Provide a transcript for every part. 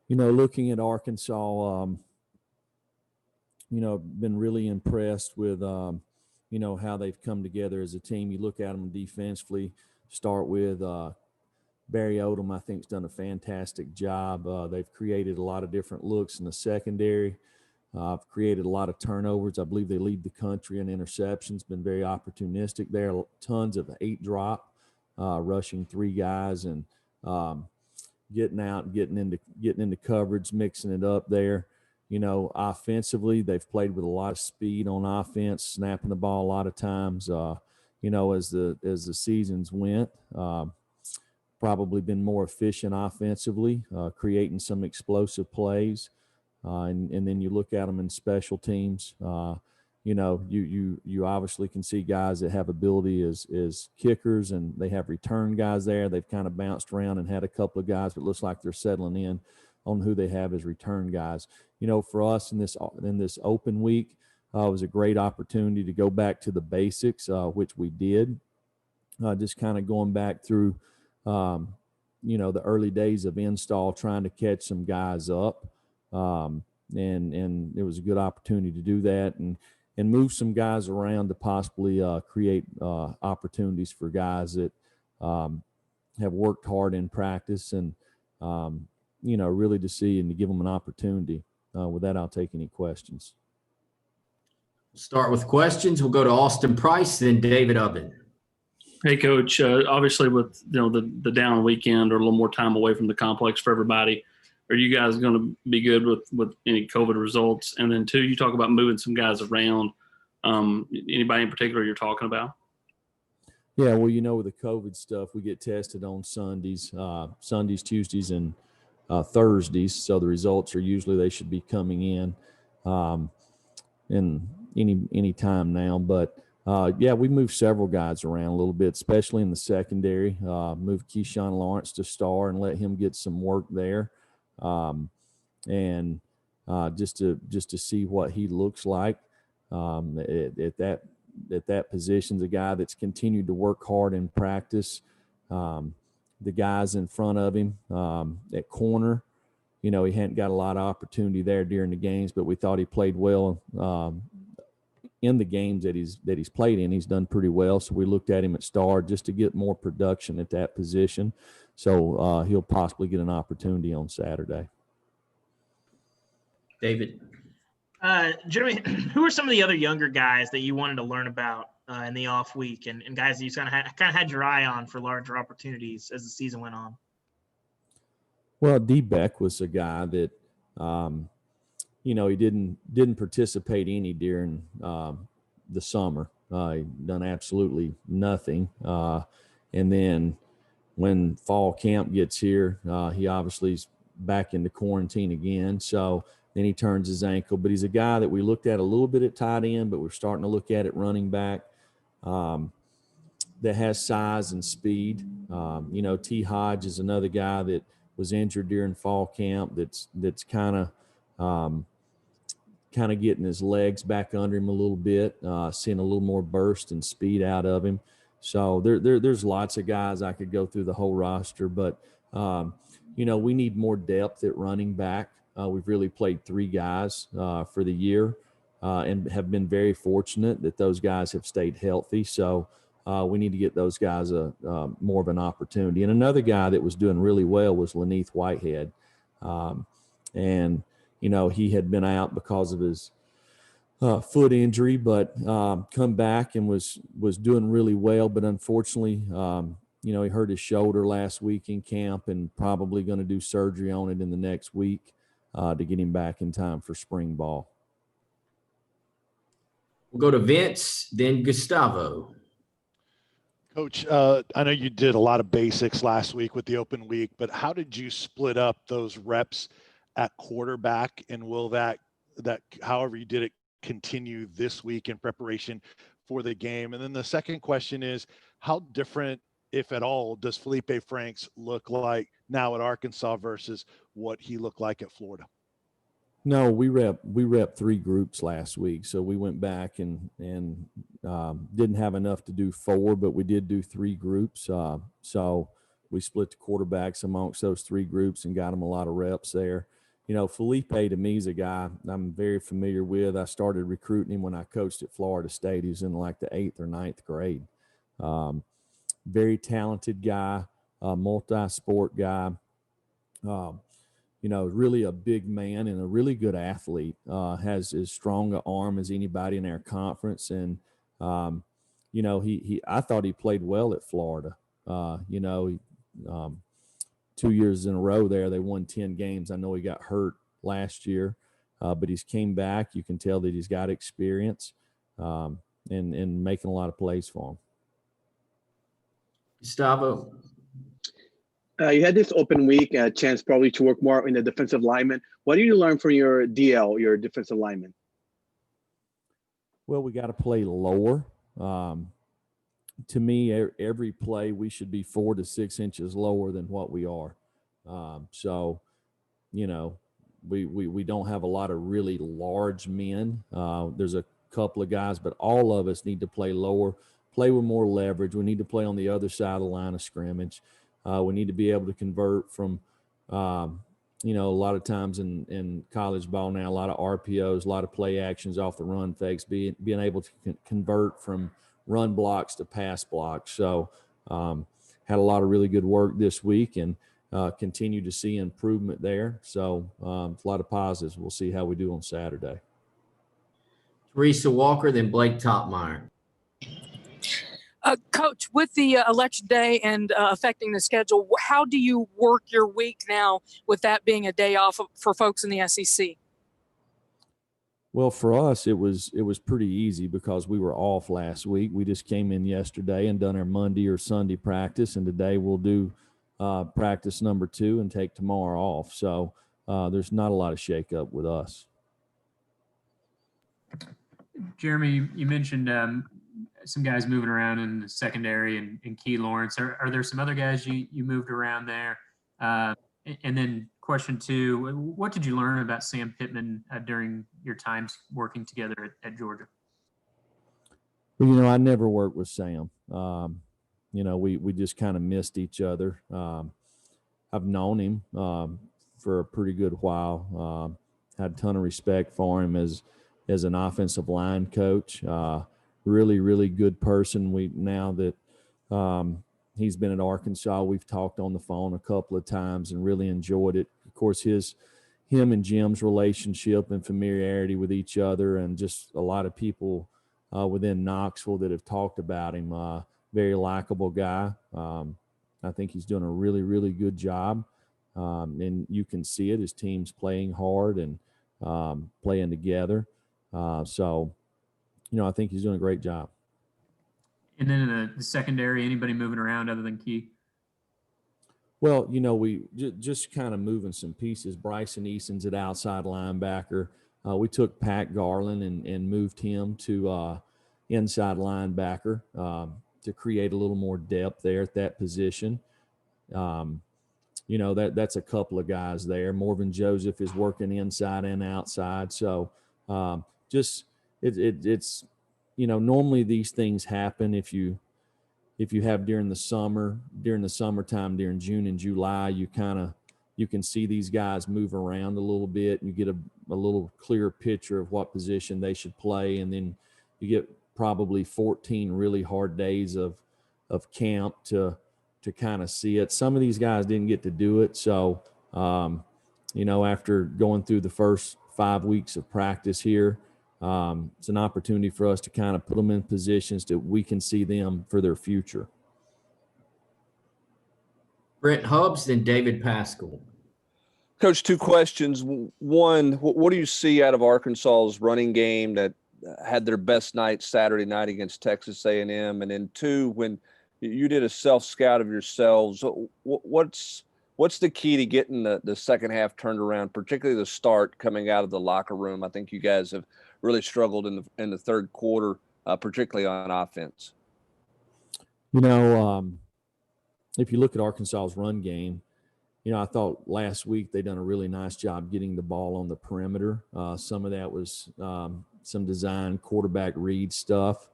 Looking at Arkansas, been really impressed with, how they've come together as a team. You look at them defensively, start with Barry Odom, I think, has done a fantastic job. They've created a lot of different looks in the secondary. I've created a lot of turnovers. I believe they lead the country in interceptions, been very opportunistic there. Tons of 8-drop, rushing 3 guys and getting out and getting into coverage, mixing it up there. Offensively, they've played with a lot of speed on offense, snapping the ball a lot of times. As the seasons went, probably been more efficient offensively, creating some explosive plays. And then you look at them in special teams. You obviously can see guys that have ability as kickers, and they have return guys there. They've kind of bounced around and had a couple of guys, but it looks like they're settling in on who they have as return guys. For us in this open week, it was a great opportunity to go back to the basics, which we did. Just kind of going back through, the early days of install, trying to catch some guys up. And it was a good opportunity to do that and move some guys around to possibly create opportunities for guys that have worked hard in practice and, really to see and to give them an opportunity. With that, I'll take any questions. We'll start with questions. We'll go to Austin Price, then David Oven. Hey, Coach. Obviously, with the down weekend or a little more time away from the complex for everybody, are you guys going to be good with any COVID results? And then 2, you talk about moving some guys around. Anybody in particular you're talking about? Yeah, well, with the COVID stuff, we get tested on Sundays, Tuesdays, and Thursdays. So the results are usually they should be coming in any time now. But we moved several guys around a little bit, especially in the secondary. Moved Keyshawn Lawrence to star and let him get some work there. And just to see what he looks like at that position. A guy that's continued to work hard in practice. The guys in front of him at corner, he hadn't got a lot of opportunity there during the games, but we thought he played well in the games that he's played in. He's done pretty well, so we looked at him at star just to get more production at that position. So he'll possibly get an opportunity on Saturday. David. Jeremy, who are some of the other younger guys that you wanted to learn about in the off week and guys that you kind of had your eye on for larger opportunities as the season went on? Well, D. Beck was a guy that, he didn't participate any during the summer. He done absolutely nothing. And then when fall camp gets here, he obviously is back into quarantine again. So then he turns his ankle. But he's a guy that we looked at a little bit at tight end, but we're starting to look at running back that has size and speed. T. Hodge is another guy that was injured during fall camp that's kind of getting his legs back under him a little bit, seeing a little more burst and speed out of him. So there's lots of guys. I could go through the whole roster, but we need more depth at running back. We've really played 3 guys for the year and have been very fortunate that those guys have stayed healthy. So we need to get those guys more of an opportunity. And another guy that was doing really well was Laneith Whitehead. And he had been out because of his foot injury, but come back and was doing really well. But unfortunately, he hurt his shoulder last week in camp and probably going to do surgery on it in the next week to get him back in time for spring ball. We'll go to Vince, then Gustavo. Coach, I know you did a lot of basics last week with the open week, but how did you split up those reps at quarterback, and will that however you did it continue this week in preparation for the game? And then the second question is, how different, if at all, does Felipe Franks look like now at Arkansas versus what he looked like at Florida? No, we rep 3 groups last week, so we went back and didn't have enough to do 4, but we did do 3 groups. So we split the quarterbacks amongst those 3 groups and got them a lot of reps there. Felipe to me is a guy I'm very familiar with. I started recruiting him when I coached at Florida State. He was in like the 8th or 9th grade. Very talented guy, multi-sport guy. Really a big man and a really good athlete. Has as strong an arm as anybody in our conference. And, I thought he played well at Florida. 2 years in a row there, they won 10 games. I know he got hurt last year, but he's came back. You can tell that he's got experience and making a lot of plays for him. Gustavo. You had this open week, a chance probably to work more in the defensive lineman. What did you learn from your DL, your defensive lineman? Well, we got to play lower. To me, every play we should be 4 to 6 inches lower than what we are. We don't have a lot of really large men. There's a couple of guys, but all of us need to play lower, play with more leverage. We need to play on the other side of the line of scrimmage. We need to be able to convert from, a lot of times in college ball now, a lot of RPOs, a lot of play actions off the run fakes, being able to convert from run blocks to pass blocks. So had a lot of really good work this week and continue to see improvement there. So a lot of positives. We'll see how we do on Saturday. Teresa Walker, then Blake Topmeyer. Coach, with the election day and affecting the schedule, how do you work your week now with that being a day off for folks in the SEC? Well, for us, it was pretty easy because we were off last week. We just came in yesterday and done our Monday or Sunday practice, and today we'll do practice number 2 and take tomorrow off. So there's not a lot of shakeup with us. Jeremy, you mentioned some guys moving around in the secondary and Key Lawrence. Are there some other guys you moved around there? And then question 2, what did you learn about Sam Pittman during your times working together at Georgia? Well, I never worked with Sam. We just kind of missed each other. I've known him for a pretty good while. Had a ton of respect for him as an offensive line coach. Really, really good person. Now that he's been at Arkansas, we've talked on the phone a couple of times and really enjoyed it. Of course, him and Jim's relationship and familiarity with each other, and just a lot of people within Knoxville that have talked about him. Very likable guy. I think he's doing a really, really good job. And you can see it. His team's playing hard and playing together. I think he's doing a great job. And then in the secondary, anybody moving around other than Key? Well, we just kind of moving some pieces. Bryson Easton's at outside linebacker. We took Pat Garland and moved him to inside linebacker to create a little more depth there at that position. That's a couple of guys there. Morvan Joseph is working inside and outside. So it's normally these things happen if you have during the summertime, during June and July, you can see these guys move around a little bit, and you get a little clearer picture of what position they should play. And then you get probably 14 really hard days of camp to kind of see it. Some of these guys didn't get to do it. So, after going through the first 5 weeks of practice here, it's an opportunity for us to kind of put them in positions that we can see them for their future. Brent Hubbs, then David Pascal. Coach, 2 questions. One, what do you see out of Arkansas's running game that had their best night Saturday night against Texas A&M? And then 2, when you did a self-scout of yourselves, what's the key to getting the second half turned around, particularly the start coming out of the locker room? I think you guys have really struggled in the third quarter, particularly on offense. If you look at Arkansas's run game, I thought last week they done a really nice job getting the ball on the perimeter. Some of that was some design quarterback read stuff.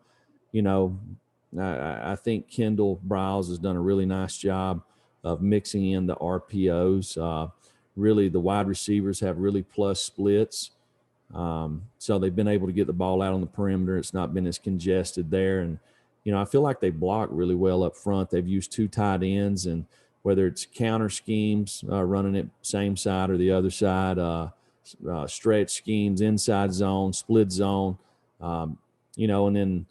I think Kendall Browse has done a really nice job of mixing in the RPOs. really the wide receivers have really plus splits. So they've been able to get the ball out on the perimeter. It's not been as congested there. And, I feel like they block really well up front. They've used 2 tight ends, and whether it's counter schemes, running it same side or the other side, stretch schemes, inside zone, split zone, and then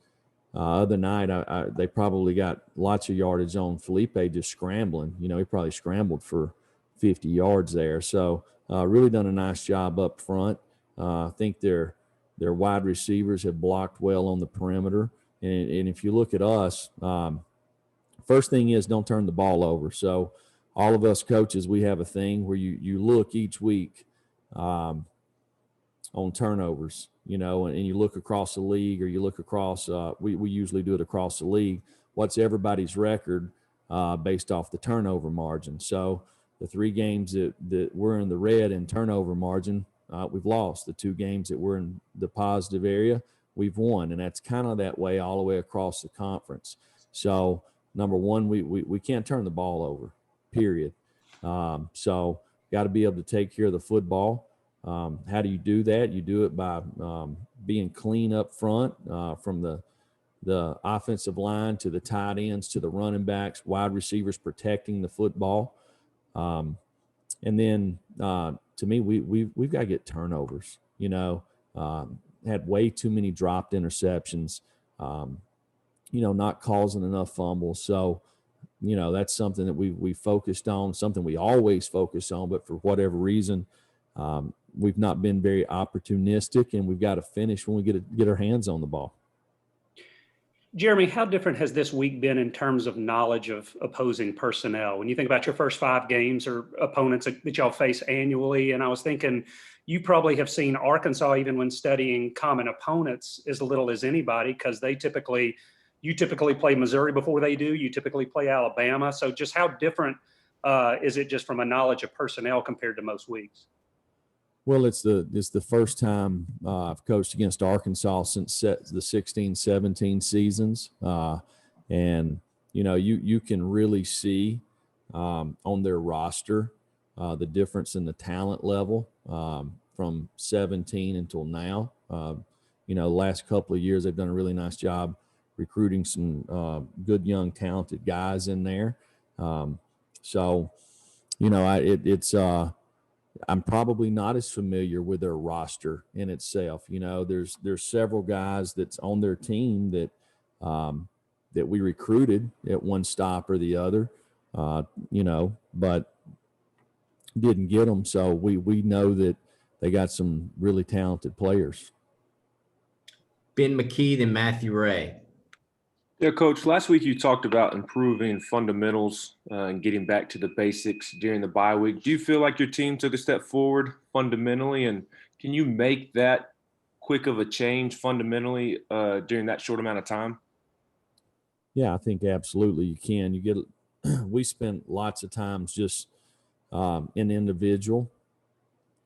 other night they probably got lots of yardage on Felipe just scrambling. He probably scrambled for 50 yards there. So really done a nice job up front. I think their wide receivers have blocked well on the perimeter. And if you look at us, first thing is don't turn the ball over. So all of us coaches, we have a thing where you look each week on turnovers, and you look across the league, or you look across, we usually do it across the league. What's everybody's record based off the turnover margin? So the 3 games that we're in the red in turnover margin, we've lost. The 2 games that we're in the positive area, we've won. And that's kind of that way all the way across the conference. So number one, we can't turn the ball over, period. So got to be able to take care of the football. How do you do that? You do it by being clean up front, from the offensive line to the tight ends to the running backs, wide receivers protecting the football. And then to me, we've got to get turnovers. Had way too many dropped interceptions. Not causing enough fumbles. So, that's something that we focused on, something we always focus on, but for whatever reason, we've not been very opportunistic, and we've got to finish when we get our hands on the ball. Jeremy, how different has this week been in terms of knowledge of opposing personnel? When you think about your first 5 games or opponents that y'all face annually, and I was thinking you probably have seen Arkansas, even when studying common opponents, as little as anybody, because you typically play Missouri before they do. You typically play Alabama. So just how different is it just from a knowledge of personnel compared to most weeks? Well, it's the first time I've coached against Arkansas since the 16-17 seasons. And, you can really see on their roster the difference in the talent level from 17 until now. The last couple of years, they've done a really nice job recruiting some good, young, talented guys in there. I'm probably not as familiar with their roster in itself. There's several guys that's on their team that we recruited at one stop or the other, but didn't get them. So we know that they got some really talented players. Ben McKee, then Matthew Ray. Yeah, Coach, last week you talked about improving fundamentals and getting back to the basics during the bye week. Do you feel like your team took a step forward fundamentally, and can you make that quick of a change fundamentally during that short amount of time? Yeah, I think absolutely you can. We spent lots of times just in individual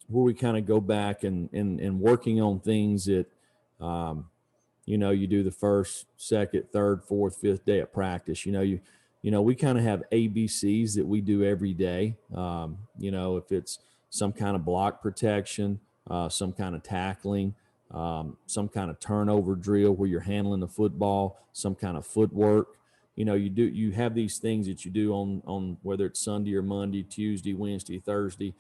where we kind of go back and working on things that you do the first, second, third, fourth, fifth day of practice. We kind of have ABCs that we do every day. If it's some kind of block protection, some kind of tackling, some kind of turnover drill where you're handling the football, some kind of footwork. You have these things that you do on whether it's Sunday or Monday, Tuesday, Wednesday, Thursday,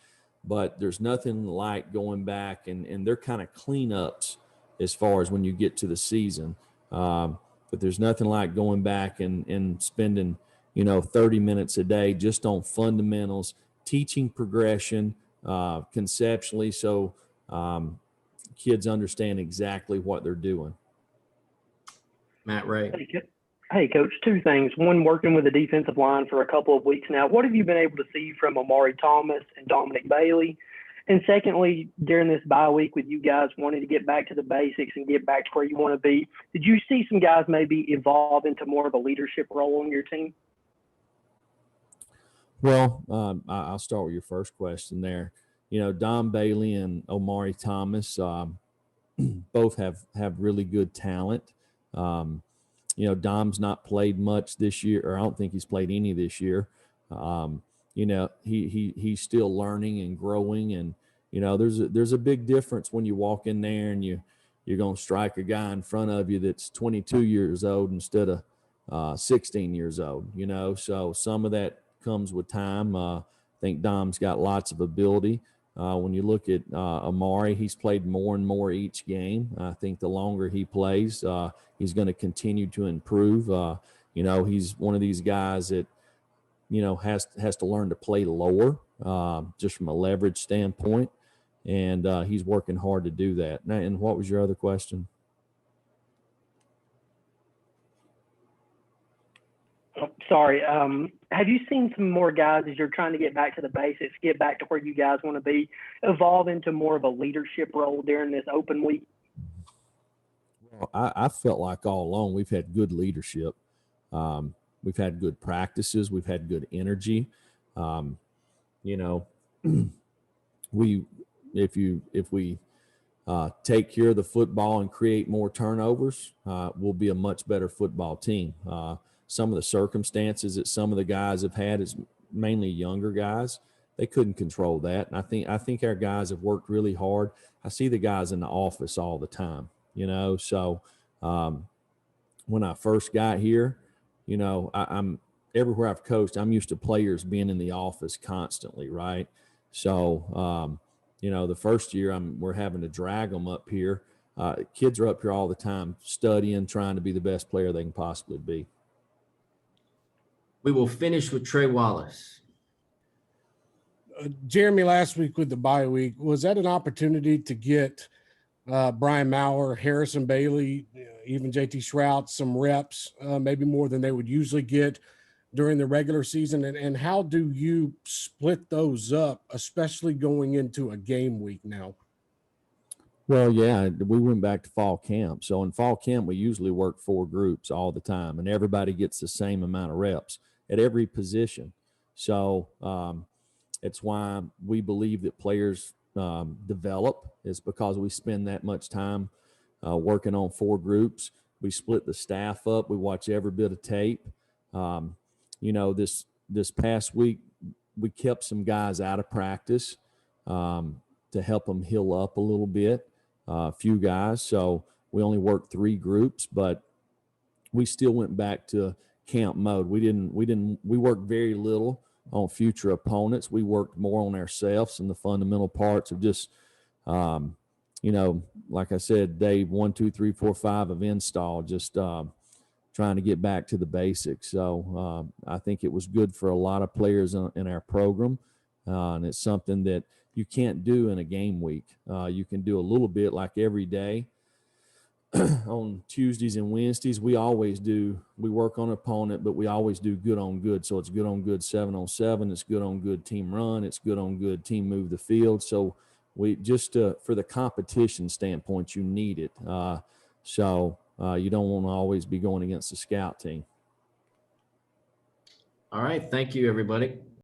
but there's nothing like going back and they're kind of cleanups as far as when you get to the season. But there's nothing like going back and spending, 30 minutes a day just on fundamentals, teaching progression conceptually so kids understand exactly what they're doing. Matt Ray. Hey, Coach, 2 things. One, working with the defensive line for a couple of weeks now. What have you been able to see from Omari Thomas and Dominic Bailey? And secondly, during this bye week with you guys wanting to get back to the basics and get back to where you want to be, did you see some guys maybe evolve into more of a leadership role on your team? Well, I'll start with your first question there. Dom Bailey and Omari Thomas both have really good talent. Dom's not played much this year, or I don't think he's played any this year. he's still learning and growing. And, there's a big difference when you walk in there and you're going to strike a guy in front of you that's 22 years old instead of 16 years old, so some of that comes with time. I think Dom's got lots of ability. When you look at Amari, he's played more and more each game. I think the longer he plays, he's going to continue to improve. He's one of these guys that, has to learn to play lower, just from a leverage standpoint. And he's working hard to do that. And what was your other question? Sorry. Have you seen some more guys as you're trying to get back to the basics, get back to where you guys want to be, evolve into more of a leadership role during this open week? Well, I felt like all along we've had good leadership. We've had good practices. We've had good energy. If we take care of the football and create more turnovers, we'll be a much better football team. Some of the circumstances that some of the guys have had is mainly younger guys. They couldn't control that. And I think our guys have worked really hard. I see the guys in the office all the time, so when I first got here, I'm everywhere I've coached, I'm used to players being in the office constantly. Right. So, the first year we're having to drag them up here. Kids are up here all the time studying, trying to be the best player they can possibly be. We will finish with Trey Wallace. Jeremy, last week with the bye week, was that an opportunity to get Brian Maurer, Harrison Bailey, even JT Shrout some reps, maybe more than they would usually get during the regular season? And how do you split those up, especially going into a game week now? Well, yeah, we went back to fall camp. So in fall camp, we usually work 4 groups all the time, and everybody gets the same amount of reps at every position. So it's why we believe that players develop, is because we spend that much time working on 4 groups. We split the staff up. We watch every bit of tape. This past week, we kept some guys out of practice to help them heal up a little bit. A few guys, so we only worked 3 groups, but we still went back to camp mode. We worked very little on future opponents. We worked more on ourselves and the fundamental parts of just, like I said, day 1, 2, 3, 4, 5 of install, just trying to get back to the basics. So I think it was good for a lot of players in our program, and it's something that you can't do in a game week. You can do a little bit like every day. On Tuesdays and Wednesdays, we work on opponent, but we always do good on good. So it's good on good 7-on-7. It's good on good team run. It's good on good team move the field. So we just, for the competition standpoint, you need it. So you don't want to always be going against the scout team. All right. Thank you, everybody.